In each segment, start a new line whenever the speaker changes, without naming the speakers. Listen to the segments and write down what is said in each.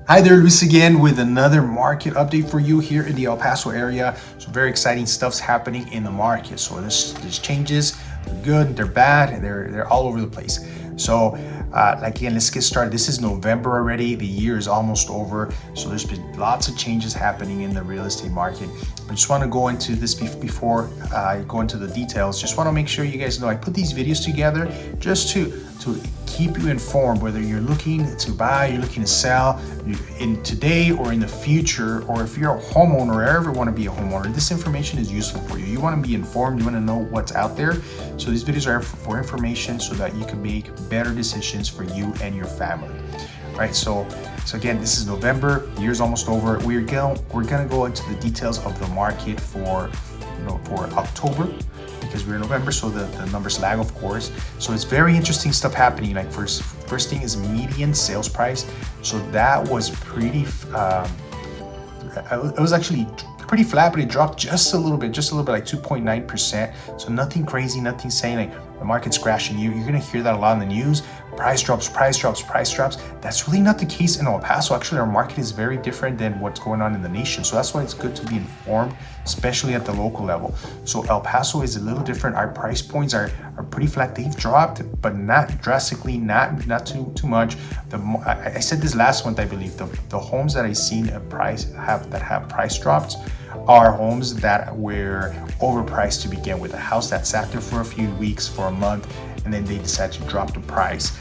Hi there, Luis again with another market update for you here in the El Paso area. So very exciting stuff's happening in the market. So there's changes, they're good, they're bad, and they're all over the place. So again, let's get started. This is November already. The year is almost over. So there's been lots of changes happening in the real estate market. I just want to go into this before I go into the details. Just want to make sure you guys know I put these videos together just to keep you informed, whether you're looking to buy, you're looking to sell in today or in the future, or if you're a homeowner or ever want to be a homeowner, this information is useful for you. You want to be informed, you want to know what's out there. So these videos are for information so that you can make better decisions for you and your family. All right, so again, this is November, the year's almost over. We're gonna go into the details of the market for October, because we're in November, so the numbers lag, of course. So it's very interesting stuff happening. Like first thing is median sales price. So that was pretty, it was actually pretty flat, but it dropped just a little bit, like 2.9%. So nothing crazy, nothing saying like the market's crashing. You're gonna hear that a lot in the news. Price drops. That's really not the case in El Paso. Actually, our market is very different than what's going on in the nation. So that's why it's good to be informed, especially at the local level. So El Paso is a little different. Our price points are pretty flat. They've dropped, but not drastically, not too much. I said this last month, I believe. The homes that I seen that have price drops are homes that were overpriced to begin with. A house that sat there for a few weeks, for a month, and then they decide to drop the price.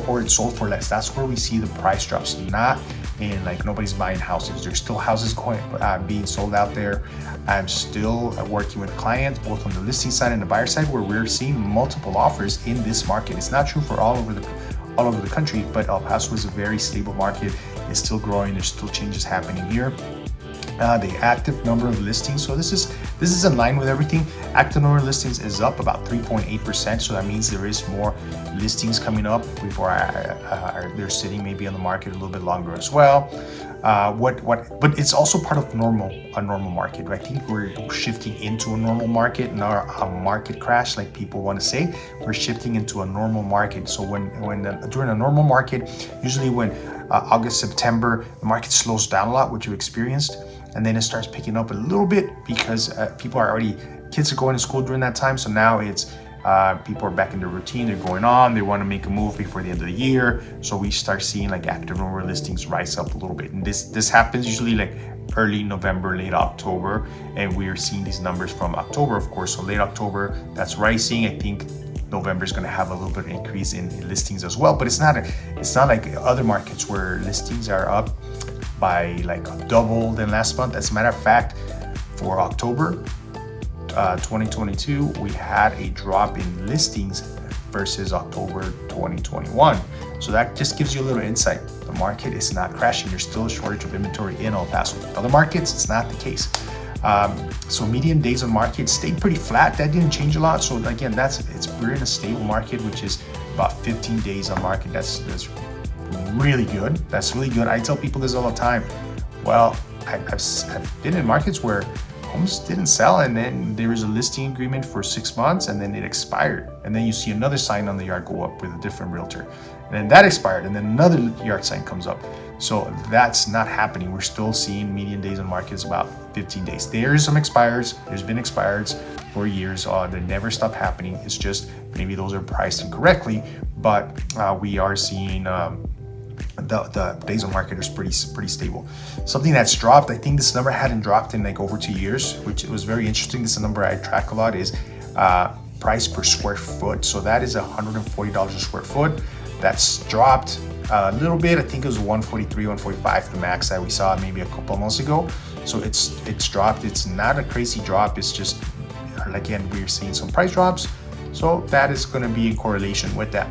Or it sold for less. That's where we see the price drops, not in like nobody's buying houses. There's still houses being sold out there. I'm still working with clients, both on the listing side and the buyer side, where we're seeing multiple offers in this market. It's not true for all over the country, but El Paso is a very stable market. It's still growing. There's still changes happening here. The active number of listings. So this is in line with everything. Active number of listings is up about 3.8%. So that means there is more listings coming up before they're sitting maybe on the market a little bit longer as well. But it's also part of a normal market. Right? I think we're shifting into a normal market, not a market crash like people want to say. We're shifting into a normal market. So during a normal market, usually when August, September, the market slows down a lot, which you experienced, and then it starts picking up a little bit because kids are going to school during that time. So now it's people are back in their routine, they're going on, they want to make a move before the end of the year. So we start seeing like active number listings rise up a little bit. And this happens usually like early November, late October. And we are seeing these numbers from October, of course. So late October, that's rising. I think November is going to have a little bit of increase in listings as well. But it's not like other markets where listings are up by like double than last month. As a matter of fact, for October 2022, we had a drop in listings versus October 2021. So that just gives you a little insight. The market is not crashing. There's still a shortage of inventory in El Paso. Other markets, it's not the case. So median days on market stayed pretty flat. That didn't change a lot. So again, we're in a stable market, which is about 15 days on market. That's really good. That's really good. I tell people this all the time. Well, I've been in markets where homes didn't sell, and then there was a listing agreement for 6 months, and then it expired, and then you see another sign on the yard go up with a different realtor, and then that expired, and then another yard sign comes up. So that's not happening. We're still seeing median days on market is about 15 days. There's some expires. There's been expires for years. They never stop happening. It's just maybe those are priced incorrectly, but we are seeing the days on market is pretty stable. Something that's dropped, I think this number hadn't dropped in like over 2 years, which was very interesting. This is a number I track a lot, is price per square foot. So that is $140 a square foot. That's dropped a little bit. I think it was 143, 145, the max that we saw maybe a couple of months ago. So it's dropped. It's not a crazy drop. It's just, again, we're seeing some price drops. So that is going to be in correlation with that.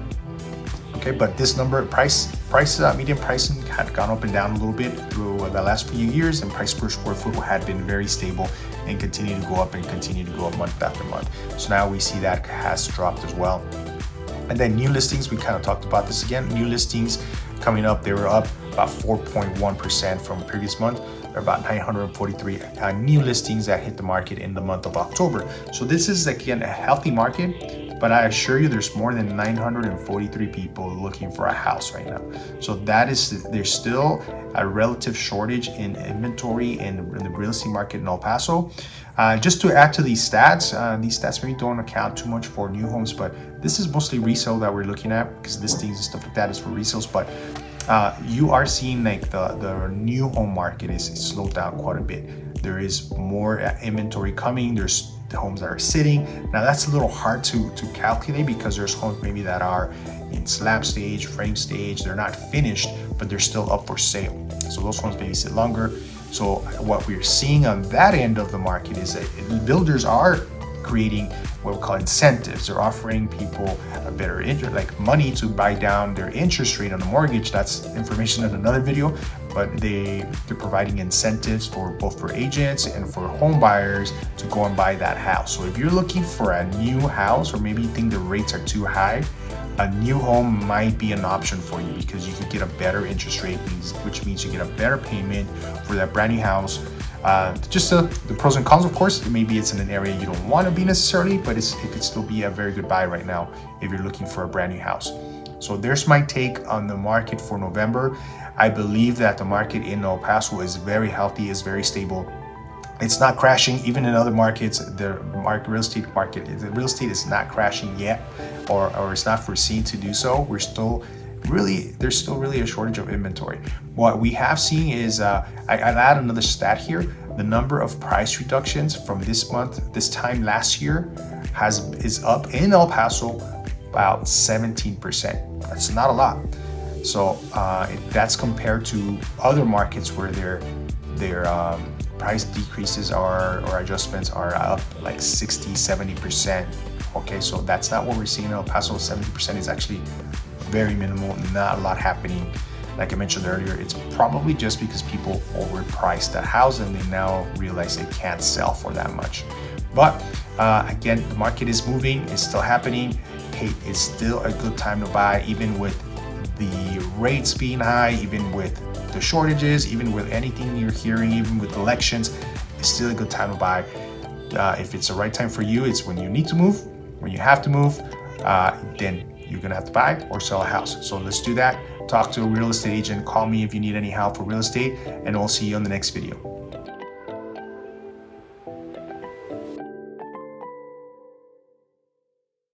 Okay, but this number, median pricing had gone up and down a little bit through the last few years, and price per square foot had been very stable and continue to go up month after month. So now we see that has dropped as well. And then new listings, we kind of talked about this again. New listings coming up, they were up about 4.1% from the previous month. there are about 943 new listings that hit the market in the month of October. So this is, again, a healthy market, but I assure you there's more than 943 people looking for a house right now. So there's still a relative shortage in inventory in the real estate market in El Paso. Just to add to these stats maybe don't account too much for new homes, but this is mostly resale that we're looking at, because listings and stuff like that is for resales. But you are seeing like the new home market is slowed down quite a bit. There is more inventory coming. There's homes that are sitting. Now that's a little hard to calculate, because there's homes maybe that are in slab stage, frame stage. They're not finished, but they're still up for sale. So those ones maybe sit longer. So what we're seeing on that end of the market is that builders are creating what we call incentives. They're offering people a better like money to buy down their interest rate on the mortgage. That's information in another video, but they're providing incentives for both for agents and for home buyers to go and buy that house. So if you're looking for a new house, or maybe you think the rates are too high, a new home might be an option for you, because you could get a better interest rate, which means you get a better payment for that brand new house. Just the pros and cons, of course. Maybe it's in an area you don't want to be necessarily, but it could still be a very good buy right now if you're looking for a brand new house. So there's my take on the market for November. I believe that the market in El Paso is very healthy, is very stable. It's not crashing. Even in other markets, the real estate is not crashing yet, or it's not foreseen to do so. There's still really a shortage of inventory. What we have seen is, I'll add another stat here. The number of price reductions from this time last year is up in El Paso about 17%. That's not a lot. So that's compared to other markets where their price decreases or adjustments are up like 60-70%. Okay, so that's not what we're seeing in El Paso. 70% is actually very minimal, not a lot happening. Like I mentioned earlier, it's probably just because people overpriced that house and they now realize they can't sell for that much. But again, the market is moving, it's still happening. Hey, it's still a good time to buy, even with the rates being high, even with the shortages, even with anything you're hearing, even with elections. It's still a good time to buy. If it's the right time for you, it's when you need to move, when you have to move, then you're gonna have to buy or sell a house. So let's do that. Talk to a real estate agent. Call me if you need any help for real estate, and we'll see you on the next video.